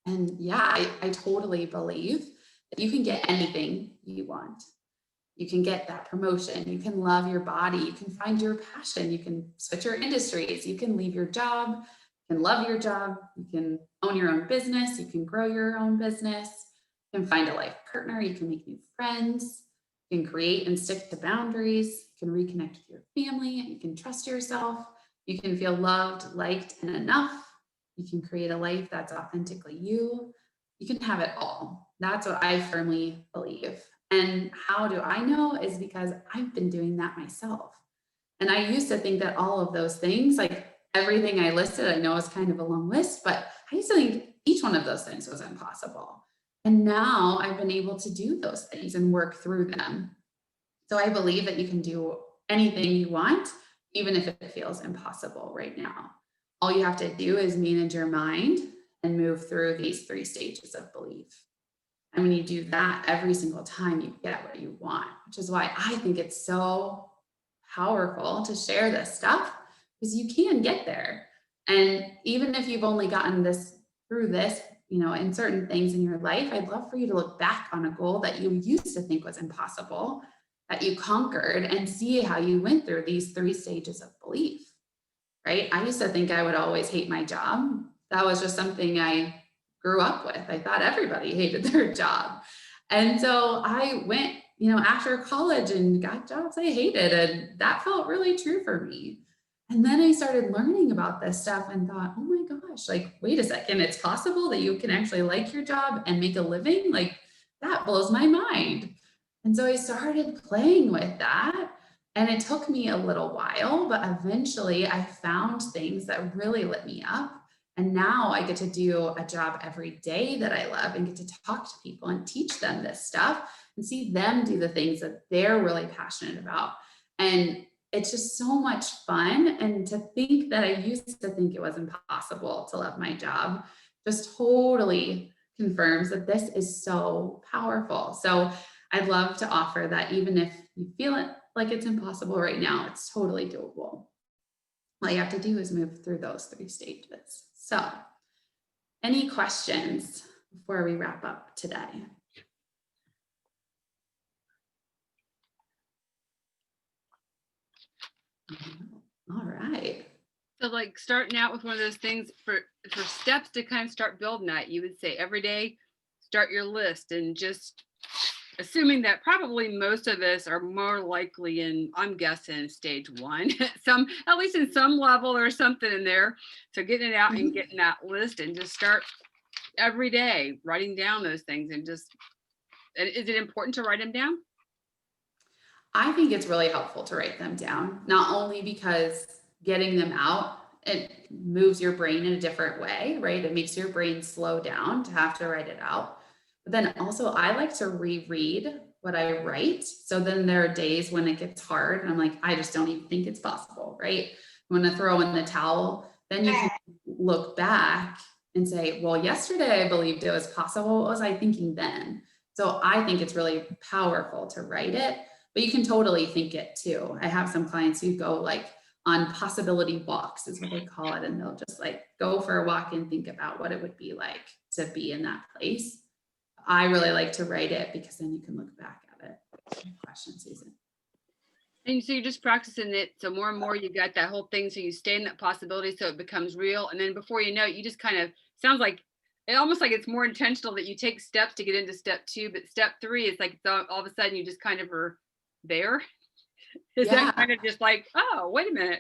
And yeah, I totally believe that you can get anything you want. You can get that promotion, you can love your body, you can find your passion, you can switch your industries, you can leave your job, you can love your job, you can own your own business, you can grow your own business, you can find a life partner, you can make new friends, you can create and stick to boundaries, you can reconnect with your family, you can trust yourself, you can feel loved, liked, and enough. You can create a life that's authentically you. You can have it all. That's what I firmly believe. And how do I know is because I've been doing that myself. And I used to think that all of those things, like everything I listed, I know is kind of a long list, but I used to think each one of those things was impossible. And now I've been able to do those things and work through them. So I believe that you can do anything you want, even if it feels impossible right now. All you have to do is manage your mind and move through these 3 stages of belief. And when you do that every single time, you get what you want, which is why I think it's so powerful to share this stuff, because you can get there. And even if you've only gotten this through this, in certain things in your life, I'd love for you to look back on a goal that you used to think was impossible, that you conquered, and see how you went through these 3 stages of belief. Right? I used to think I would always hate my job. That was just something I grew up with. I thought everybody hated their job. And so I went, after college and got jobs I hated, and that felt really true for me. And then I started learning about this stuff and thought, oh my gosh, like, wait a second, it's possible that you can actually like your job and make a living? Like, that blows my mind. And so I started playing with that. And it took me a little while, but eventually I found things that really lit me up. And now I get to do a job every day that I love and get to talk to people and teach them this stuff and see them do the things that they're really passionate about. And it's just so much fun. And to think that I used to think it was impossible to love my job just totally confirms that this is so powerful. So I'd love to offer that even if you feel it like it's impossible right now, it's totally doable. All you have to do is move through those 3 stages. So, any questions before we wrap up today? All right. So like starting out with one of those things for steps to kind of start building that, you would say every day, start your list, and just assuming that probably most of us are more likely in, I'm guessing, stage 1, at least in some level or something in there. So getting it out and getting that list and just start every day writing down those things. And is it important to write them down? I think it's really helpful to write them down, not only because getting them out, it moves your brain in a different way, right? It makes your brain slow down to have to write it out. But then also I like to reread what I write. So then there are days when it gets hard and I'm like, I just don't even think it's possible, right? I'm going to throw in the towel. Then you can look back and say, well, yesterday I believed it was possible. What was I thinking then? So I think it's really powerful to write it, but you can totally think it too. I have some clients who go like on possibility walks is what they call it. And they'll just like go for a walk and think about what it would be like to be in that place. I really like to write it because then you can look back at it. Good question, Susan. And so you're just practicing it. So more and more you got that whole thing. So you stay in that possibility so it becomes real. And then before you know it, you just kind of sounds like it almost like it's more intentional that you take steps to get into step 2. But step 3 is like all of a sudden you just kind of are there. Is that kind of just like, oh, wait a minute.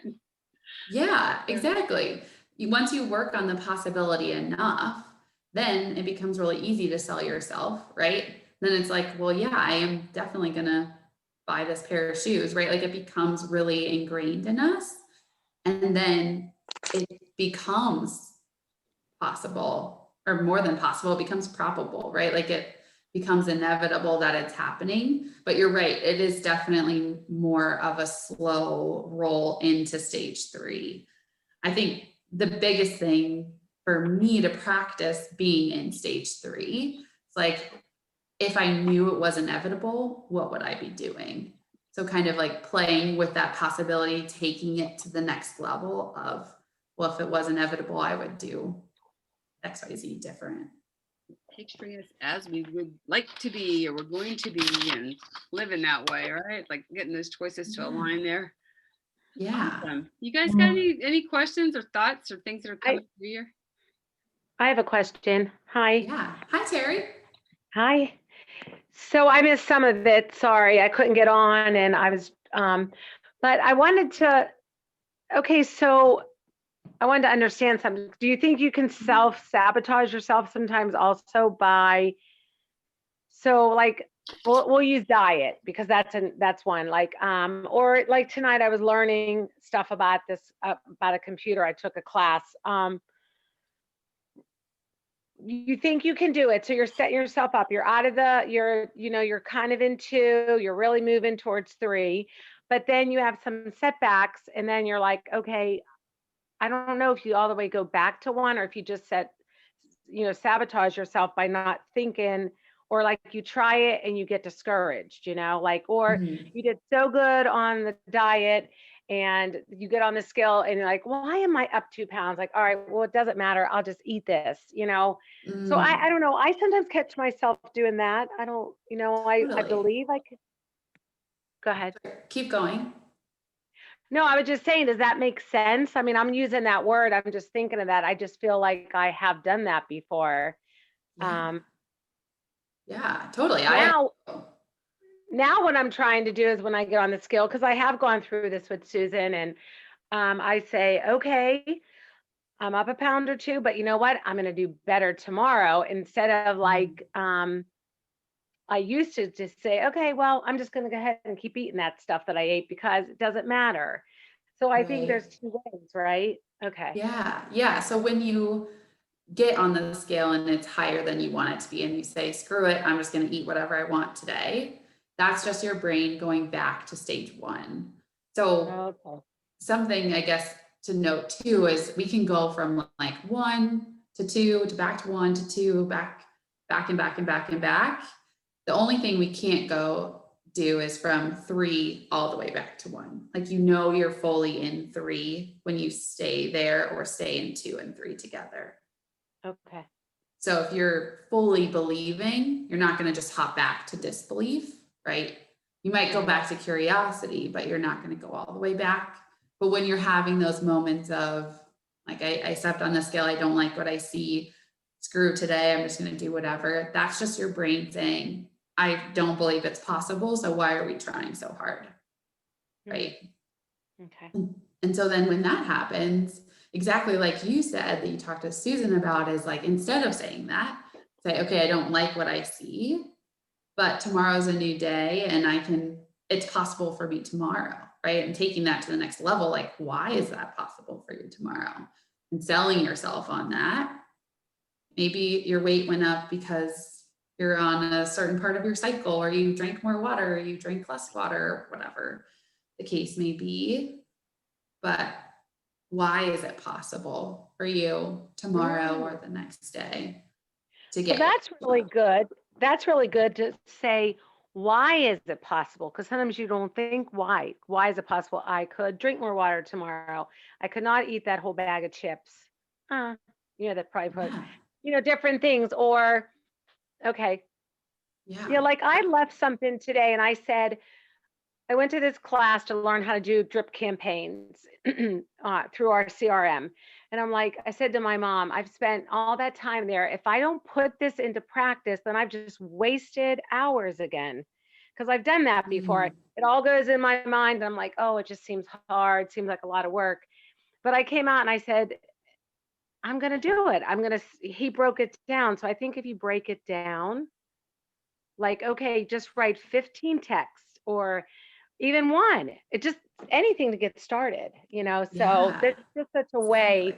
Yeah, exactly. Once you work on the possibility enough, then it becomes really easy to sell yourself, right? Then it's like, well, yeah, I am definitely going to buy this pair of shoes, right? Like it becomes really ingrained in us. And then it becomes possible, or more than possible, it becomes probable, right? Like becomes inevitable that it's happening. But you're right, it is definitely more of a slow roll into stage 3. I think the biggest thing for me to practice being in stage 3, it's like, if I knew it was inevitable, what would I be doing? So kind of like playing with that possibility, taking it to the next level of, well, if it was inevitable, I would do XYZ different. Picturing us as we would like to be, or we're going to be, and living that way, right? Like getting those choices to align there. Yeah. Awesome. You guys got any questions or thoughts or things that are coming through here? I have a question. Hi. Yeah. Hi, Terry. Hi. So I missed some of it. Sorry, I couldn't get on and I was, but I wanted to, okay, so I wanted to understand something. Do you think you can self-sabotage yourself sometimes also by, so like, we'll use diet because that's one, like, or like tonight I was learning stuff about this, about a computer. I took a class. You think you can do it, so you're setting yourself up, you're out of the, you're kind of in 2, you're really moving towards 3, but then you have some setbacks and then you're like, okay, I don't know if you all the way go back to 1 or if you just sabotage yourself by not thinking, or like you try it and you get discouraged, like, or you did so good on the diet and you get on the scale and you're like, why am I up 2 pounds? Like, all right, well, it doesn't matter. I'll just eat this, So I don't know. I sometimes catch myself doing that. I don't, I Totally. believe I could. Go ahead. Keep going. No, I was just saying, does that make sense? I mean, I'm using that word. I'm just thinking of that. I just feel like I have done that before. Yeah, totally. Now what I'm trying to do is when I get on the scale, because I have gone through this with Susan, and I say, okay, I'm up a pound or 2, but you know what? I'm going to do better tomorrow, instead of like, I used to just say, okay, well, I'm just going to go ahead and keep eating that stuff that I ate because it doesn't matter. So I think there's 2 ways, right? Okay. Yeah. So when you get on the scale and it's higher than you want it to be, and you say, screw it, I'm just going to eat whatever I want today, that's just your brain going back to stage 1. So something I guess to note too is we can go from like 1 to 2 to back to 1 to 2, back and back and back and back. The only thing we can't do is from 3 all the way back to 1. Like, you're fully in 3 when you stay there or stay in 2 and 3 together. Okay. So if you're fully believing, you're not going to just hop back to disbelief, right? You might go back to curiosity, but you're not going to go all the way back. But when you're having those moments of like, I stepped on the scale, I don't like what I see, screw today, I'm just going to do whatever. That's just your brain saying, I don't believe it's possible. So why are we trying so hard? Right. Okay. And so then when that happens, exactly like you said, that you talked to Susan about, is like, instead of saying that, say, okay, I don't like what I see, but tomorrow's a new day and it's possible for me tomorrow, right? And taking that to the next level, like, why is that possible for you tomorrow? And selling yourself on that. Maybe your weight went up because you're on a certain part of your cycle, or you drank more water, or you drink less water, whatever the case may be. But why is it possible for you tomorrow or the next day to get? Well, that's really good. That's really good to say, why is it possible? Because sometimes you don't think why. Why is it possible? I could drink more water tomorrow. I could not eat that whole bag of chips. That probably put, different things. Or, okay. Yeah. Like I left something today and I said, I went to this class to learn how to do drip campaigns through our CRM. And I'm like, I said to my mom, I've spent all that time there. If I don't put this into practice, then I've just wasted hours again. Because I've done that before. It all goes in my mind. And I'm like, oh, it just seems hard. Seems like a lot of work. But I came out and I said, I'm going to do it. He broke it down. So I think if you break it down, like, okay, just write 15 texts or even 1, it just anything to get started, so there's just such a way.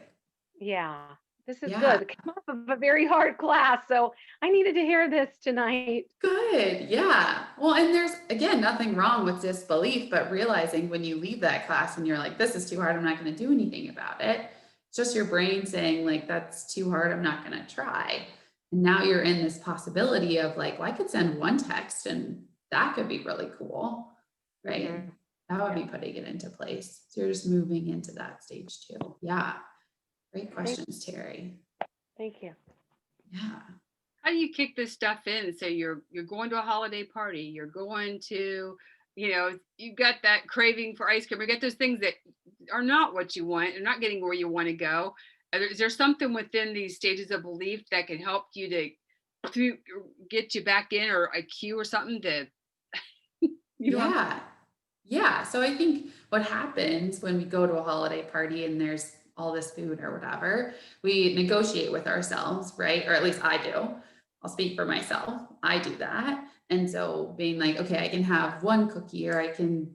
Yeah. This is Yeah. good. It came off of a very hard class, so I needed to hear this tonight. Good. Yeah. Well, and there's, again, nothing wrong with disbelief, but realizing when you leave that class and you're like, this is too hard, I'm not going to do anything about it. It's just your brain saying, like, that's too hard, I'm not going to try. And now you're in this possibility of like, well, I could send one text and that could be really cool. Right. Mhm. That would be putting it into place. So you're just moving into that stage too. Yeah. Great questions, Terry. Thank you. Yeah. How do you kick this stuff in? So you're going to a holiday party, you're going to, you've got that craving for ice cream, you get those things that are not what you want, you're not getting where you want to go. Is there something within these stages of belief that can help you to get you back in, or a cue or something that you don't? Yeah. Yeah. So I think what happens when we go to a holiday party and there's all this food or whatever, we negotiate with ourselves, right? Or at least I do. I'll speak for myself. I do that. And so being like, okay, I can have one cookie, or I can,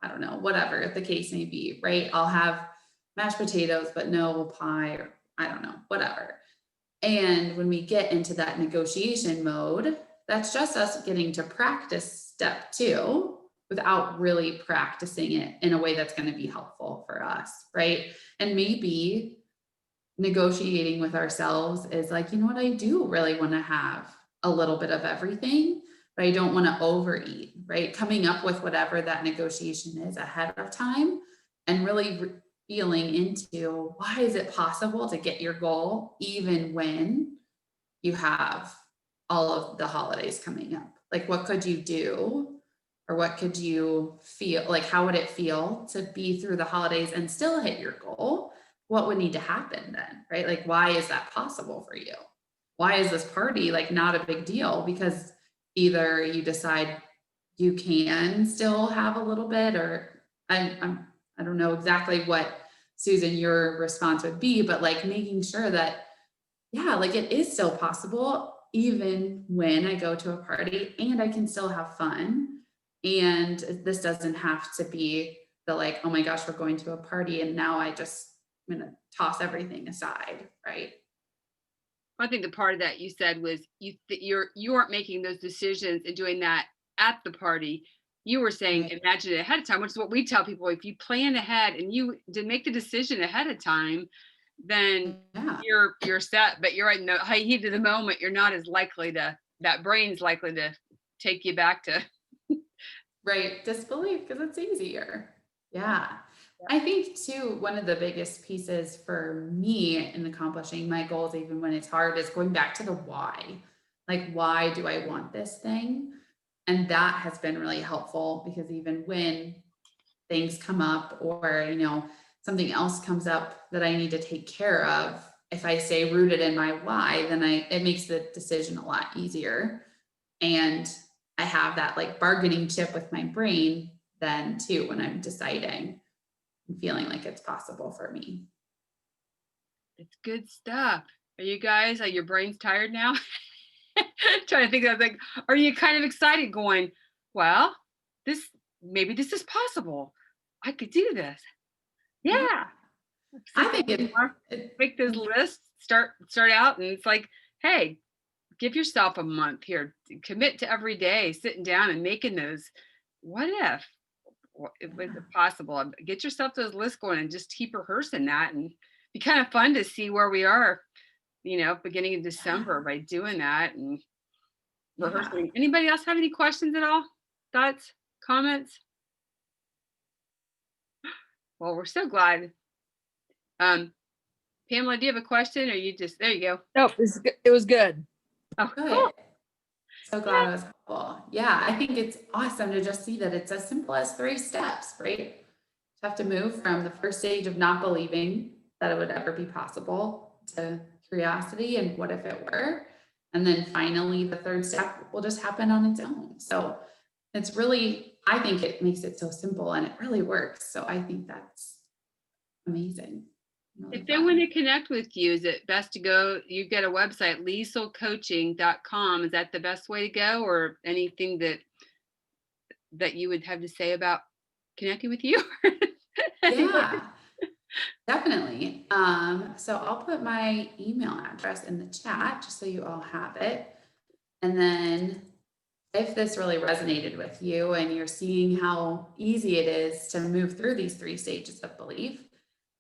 I don't know, whatever the case may be, right? I'll have mashed potatoes, but no pie, or I don't know, whatever. And when we get into that negotiation mode, that's just us getting to practice step 2 without really practicing it in a way that's going to be helpful for us, right? And maybe negotiating with ourselves is like, you know what, I do really want to have a little bit of everything, but I don't want to overeat, right? Coming up with whatever that negotiation is ahead of time and really feeling into, why is it possible to get your goal even when you have all of the holidays coming up? Like, what could you do, or what could you feel like? How would it feel to be through the holidays and still hit your goal? What would need to happen then, right? Like, why is that possible for you? Why is this party like not a big deal? Because either you decide you can still have a little bit, or I don't know exactly what, Susan, your response would be, but like making sure that, yeah, like it is still possible even when I go to a party, and I can still have fun. And this doesn't have to be the like, oh my gosh, we're going to a party and now I'm going to toss everything aside, right? I think the part of that you said was you aren't making those decisions and doing that at the party. You were saying Right. imagine it ahead of time, which is what we tell people. If you plan ahead and you did make the decision ahead of time, then Yeah. you're set. But you're right, in the high heat of the moment, you're not as likely to, that brain's likely to take you back to. Right. Disbelief, because it's easier. Yeah. I think too, one of the biggest pieces for me in accomplishing my goals, even when it's hard, is going back to the why. Like, why do I want this thing? And that has been really helpful, because even when things come up, or, something else comes up that I need to take care of, if I stay rooted in my why, then it makes the decision a lot easier. And I have that like bargaining chip with my brain then too, when I'm deciding and feeling like it's possible for me. It's good stuff. Are your brain's tired now? Trying to think of like, are you kind of excited going, well, maybe this is possible. I could do this. Yeah. I think Make this list, start out, and it's like, hey, give yourself a month here. Commit to every day, sitting down and making those. What if? Was it possible? Get yourself those lists going and just keep rehearsing that, and be kind of fun to see where we are, beginning of December by doing that and rehearsing. Anybody else have any questions at all? Thoughts, comments? Well, we're so glad. Pamela, do you have a question, or you just, there you go. No, it was good. Oh, good. cool. So glad it was helpful. Yeah, I think it's awesome to just see that it's as simple as 3 steps, right? You have to move from the first stage of not believing that it would ever be possible to curiosity and what if it were. And then finally, the 3rd step will just happen on its own. So it's really, I think it makes it so simple, and it really works. So I think that's amazing. Really If they fun. want to connect with you, is it best to go, you've got a website, lieslcoaching.com. Is that the best way to go, or anything that you would have to say about connecting with you? Yeah. Definitely. So I'll put my email address in the chat just so you all have it. And then if this really resonated with you and you're seeing how easy it is to move through these 3 stages of belief,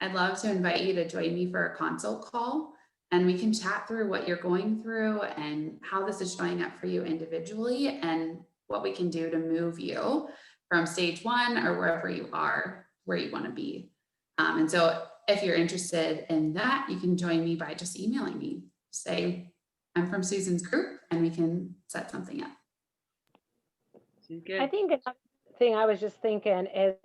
I'd love to invite you to join me for a consult call, and we can chat through what you're going through and how this is showing up for you individually and what we can do to move you from stage 1 or wherever you are, where you want to be. And so if you're interested in that, you can join me by just emailing me. Say, I'm from Susan's group, and we can set something up. She's I good. think another thing I was just thinking is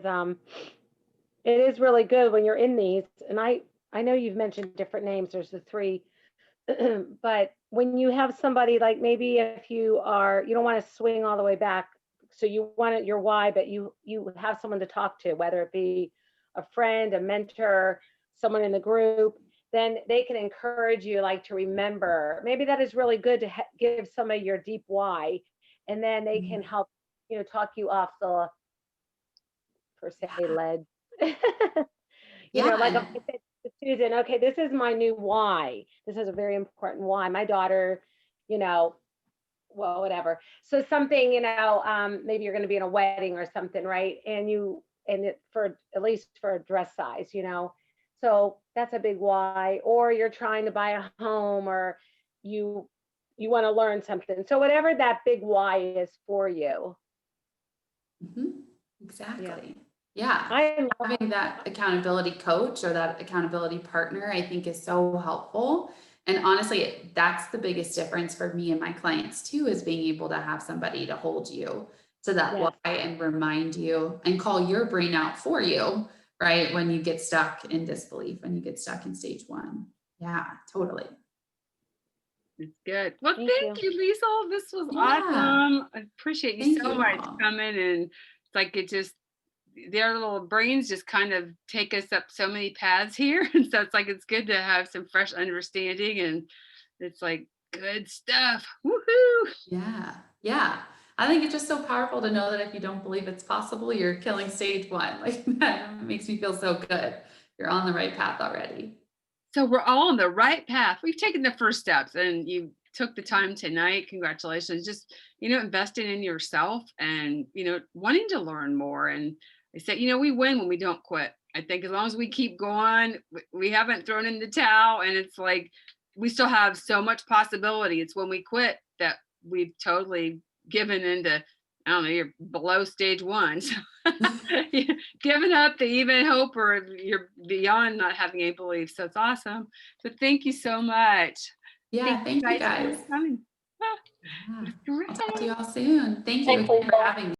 it is really good when you're in these, and I know you've mentioned different names. There's the 3, but when you have somebody like maybe if you don't want to swing all the way back, so you want it your why, but you have someone to talk to, whether it be a friend, a mentor, someone in the group, then they can encourage you like to remember. Maybe that is really good to give somebody your deep why, and then they can help talk you off the per se ledge. Like if I said to Susan, okay, this is my new why. This is a very important why. My daughter, well, whatever. So something, maybe you're going to be in a wedding or something, right? For at least for a dress size, so that's a big why. Or you're trying to buy a home, or you want to learn something. So whatever that big why is for you. Exactly. Yeah. I Having that accountability coach or that accountability partner, I think, is so helpful. And honestly, that's the biggest difference for me and my clients too, is being able to have somebody to hold you to that Yes. why and remind you and call your brain out for you, right? When you get stuck in disbelief, when you get stuck in stage 1. Yeah, totally. It's good. Well, Thank thank you, Liesl. This was Yeah. awesome. I appreciate you Thank so you much all. coming, and it's like their little brains just kind of take us up so many paths here. And so it's like it's good to have some fresh understanding, and it's like good stuff. Woohoo! Yeah. Yeah. I think it's just so powerful to know that if you don't believe it's possible, you're killing stage 1. Like that makes me feel so good. You're on the right path already. So we're all on the right path. We've taken the first steps, and you took the time tonight. Congratulations. Just, investing in yourself and, wanting to learn more. And I said, we win when we don't quit. I think as long as we keep going, we haven't thrown in the towel, and it's like we still have so much possibility. It's when we quit that we've totally given into, I don't know, you're below stage 1. So giving up the even hope, or you're beyond not having any belief. So it's awesome. So thank you so much. Yeah. Thank you For guys. coming. Yeah. Great. I'll talk to you all soon. Thank you again for having me.